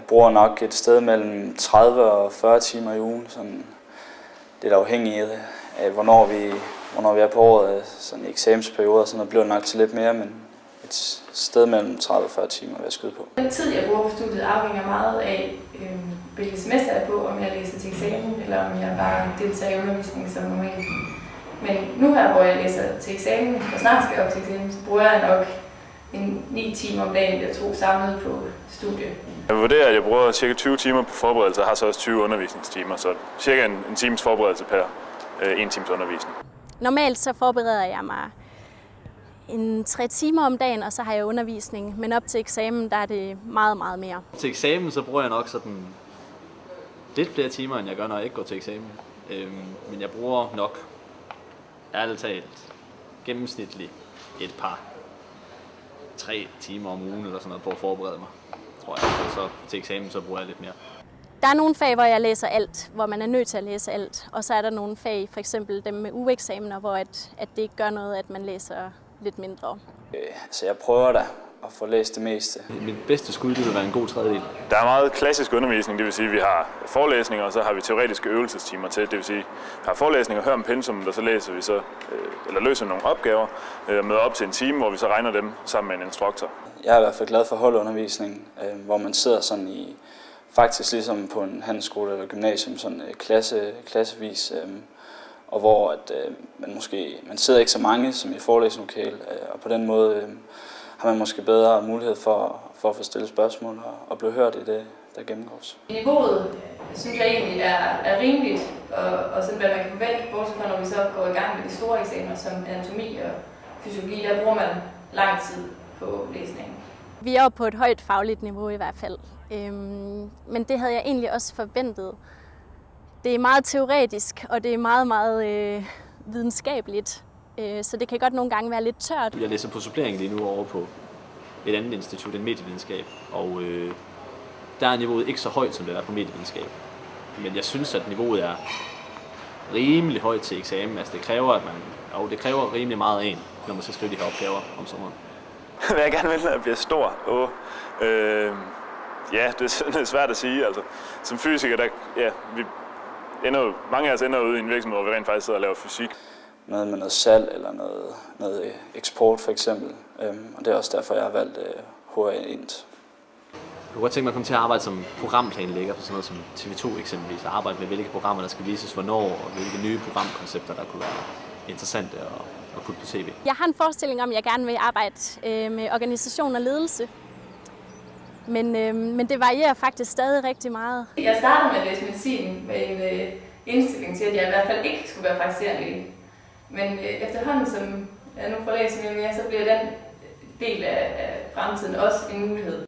bruger nok et sted mellem 30 og 40 timer i ugen. Sådan, det er afhængigt af, hvornår vi er på året. Sådan i eksamensperioder, så noget bliver nok til lidt mere, men et sted mellem 30 og 40 timer vil jeg skyde på. Den tid, jeg bruger på studiet, afhænger meget af, hvilket semester jeg er på, om jeg læser til eksamen, eller om jeg bare deltager i undervisning som normalt. Men nu her, hvor jeg læser til eksamen, og snart skal jeg op til eksamen, så bruger jeg nok 9 timer om dagen, jeg tror, samlet på studiet. Jeg vurderer, at jeg bruger ca. 20 timer på forberedelse, og har så også 20 undervisningstimer, så cirka en times forberedelse per 1 times undervisning. Normalt så forbereder jeg mig 3 timer om dagen, og så har jeg undervisning, men op til eksamen, der er det meget, meget mere. Til eksamen, så bruger jeg nok sådan lidt flere timer, end jeg gør, når jeg ikke går til eksamen. Men jeg bruger nok, ærligt talt, gennemsnitligt et par 3 timer om ugen eller sådan noget på at forberede mig, tror jeg. Og så til eksamen, så bruger jeg lidt mere. Der er nogle fag, hvor jeg læser alt, hvor man er nødt til at læse alt. Og så er der nogle fag, for eksempel dem med ugeeksamener, hvor at det ikke gør noget, at man læser lidt mindre. Så jeg prøver da at få læst det meste. Mit bedste skud, det vil være en god tredjedel. Der er meget klassisk undervisning, det vil sige, at vi har forelæsninger, og så har vi teoretiske øvelsestimer til. Det vil sige, at vi har forelæsninger og hører om pensum, og så læser vi så, eller løser nogle opgaver, og møder op til en time, hvor vi så regner dem sammen med en instruktor. Jeg er i hvert fald glad for holdundervisning, hvor man sidder sådan i, faktisk ligesom på en handelsskole eller gymnasium, sådan klassevis, og hvor man sidder ikke så mange som i forelæsningslokale, og på den måde har man måske bedre mulighed for at få stillet spørgsmål og blive hørt i det, der gennemgås. Niveauet synes jeg egentlig er rimeligt, og sådan hvad man kan forvente, bortset fra når vi så går i gang med de store eksamener som anatomi og fysiologi, der bruger man lang tid på læsningen. Vi er oppe på et højt fagligt niveau i hvert fald, men det havde jeg egentlig også forventet. Det er meget teoretisk, og det er meget, meget videnskabeligt, så det kan godt nogle gange være lidt tørt. Jeg læser på supplering lige nu over på et andet institut, en medievidenskab, og der er niveauet ikke så højt, som det er på medievidenskab. Men jeg synes, at niveauet er rimelig højt til eksamen. Altså det kræver rimelig meget af en, når man skal skrive de her opgaver om sommeren. Hvad jeg gerne vil, er at blive stor. Ja, det er svært at sige. Altså, som fysiker, mange af os ender ude i en virksomhed, hvor vi rent faktisk sidder og laver fysik. Noget med noget salg eller noget eksport for eksempel, og det er også derfor, jeg har valgt HR Int. Jeg kunne godt tænke mig at komme til at arbejde som programplanlægger på sådan noget som TV2 eksempelvis, og arbejde med hvilke programmer, der skal vises hvornår, og hvilke nye programkoncepter, der kunne være interessante at putte på tv. Jeg har en forestilling om, at jeg gerne vil arbejde med organisation og ledelse. Men det varierer faktisk stadig rigtig meget. Jeg startede med at læse medicin med en indstilling til, at jeg i hvert fald ikke skulle være praktiserende læge. Men efterhånden, som jeg nu får læst mere, så bliver den del af fremtiden også en mulighed.